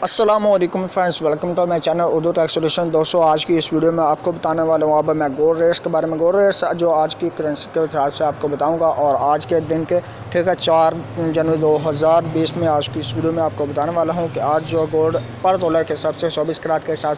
अस्सलामुअलैकुम friends, welcome to my channel Urdu tech solution. दोस्तों, आज की इस वीडियो में आपको बताने वाला हूँ अब मैं गोल्ड रेट्स के बारे में। गोल्ड रेट्स जो आज की करेंसी के हिसाब से आपको बताऊंगा और आज के दिन के 4 जनवरी 2020 में आज की इस वीडियो में आपको बताने वाला हूँ कि आज जो गोल्ड पर तोला के हिसाब से 24 करात के हिसाब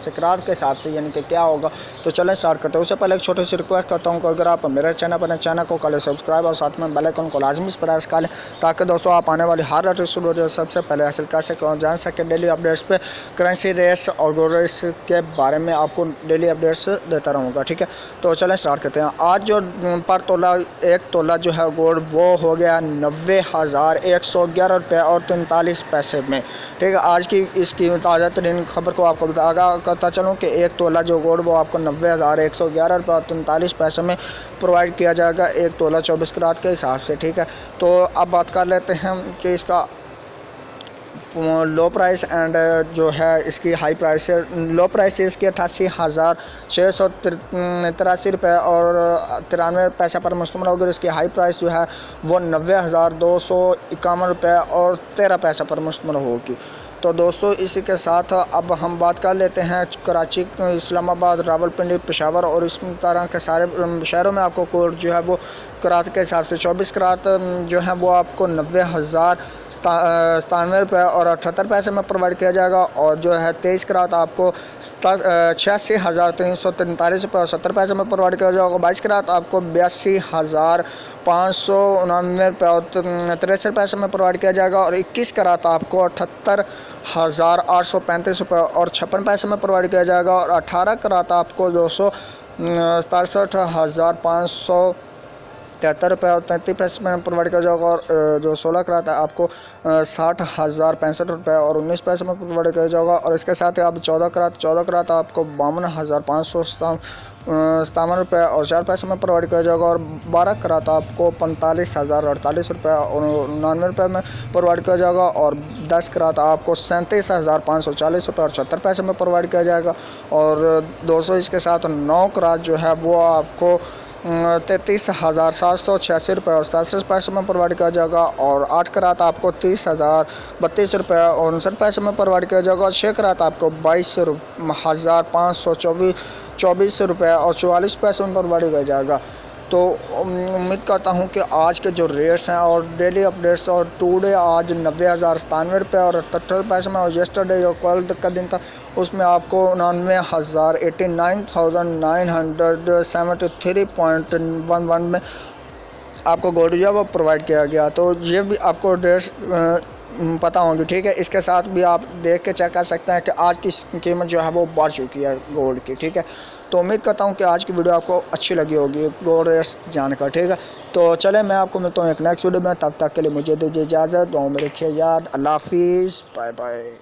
से यानी कि क्या होगा। तो चलें स्टार्ट करते हैं। उससे पहले एक छोटी सी रिक्वेस्ट करता हूँ कि अगर आप मेरे चैनल को कर सब्सक्राइब और साथ में बेल आइकन को लाजमी प्रेस कर लें, ताकि दोस्तों आप आने वाली हर लेटेस्ट वीडियो सबसे पहले हासिल कर सकें और जान सकें डेली अपडेट्स पे करेंसी रेट्स और गोल्ड रेट्स के बारे में। आपको डेली अपडेट्स देता रहूँगा, ठीक है। तो चलें स्टार्ट करते हैं। आज जो पर तोला एक तोला जो है गोल्ड वो हो गया 90,111 रुपये और 43 पैसे में, ठीक है। आज की इसकी ताज़ा तरीन खबर को आपको करता चलूँ कि एक तोला जो गोल्ड वो आपको 90,111 रुपये और 43 पैसे में प्रोवाइड किया जाएगा, एक तोला 24 करात के हिसाब से, ठीक है। तो अब बात कर लेते हैं कि इसका लो प्राइस एंड जो है इसकी हाई प्राइस है। लो प्राइस है इसकी 88,683 रुपये और 93 पैसे पर मुश्तमिल होगी। इसकी हाई प्राइस जो है वो 90,251 रुपये और 13 पैसे पर मुश्तमिल होगी। तो दोस्तों, इसी के साथ अब हम बात कर लेते हैं कराची, इस्लामाबाद, रावलपिंडी, पेशावर और इस तरह के सारे शहरों में आपको कोड जो है वो करात के हिसाब से 24 करात जो है वो आपको 90,097 रुपये और 78 पैसे में प्रोवाइड किया जाएगा। और जो है 23 करात आपको 86,343 रुपये और 70 पैसे में प्रोवाइड किया जाएगा। 22 करात आपको 82,599 रुपये और 63 पैसे में प्रोवाइड किया जाएगा। और 21 करात आपको 78,835 रुपये और 56 पैसे में प्रोवाइड किया जाएगा। और 18 करात आपको 267,573 रुपये और 33 पैसे में प्रोवाइड किया जाएगा। और जो 16 करात है आपको 60,065 रुपये और 19 पैसे में प्रोवाइड किया जाएगा। और इसके साथ ही आप 14 करात आपको 52,557 रुपये और 4 पैसे में प्रोवाइड किया जाएगा। और 12 करात आपको 45,048 रुपये और 99 रुपये में प्रोवाइड किया जाएगा। और 10 करात आपको 37,540 रुपये और 74 पैसे में प्रोवाइड किया जाएगा। और दोस्तों, इसके साथ 9 करात जो है वो आपको 33,786 रुपये और 67 पैसे में प्रोवाइड किया जाएगा। और 8 करात आपको 30,032 रुपये और 59 पैसे में प्रोवाइड किया जाएगा। और 6 करात आपको 22,524 रुपये और 44 पैसे में प्रोवाइड किया जाएगा। तो उम्मीद करता हूं कि आज के जो रेट्स हैं और डेली अपडेट्स और टुडे आज 90,097 रुपये और 78 पैसे में, और येस्टरडे जो कल का दिन था उसमें आपको 89,089,973.11 में आपको गोल्ड जो है वो प्रोवाइड किया गया। तो ये भी आपको रेट्स पता होंगी, ठीक है। इसके साथ भी आप देख के चेक कर सकते हैं कि आज की कीमत जो है वो बढ़ चुकी है गोल्ड की, ठीक है। तो उम्मीद करता हूँ कि आज की वीडियो आपको अच्छी लगी होगी गोल्ड रेट्स जानकर, ठीक है। तो चले मैं आपको मिलता हूँ एक नेक्स्ट वीडियो में, तब तक के लिए मुझे दीजिए इजाज़त। दुआ में रखिए याद। अल्लाह हाफिज़, बाय बाय।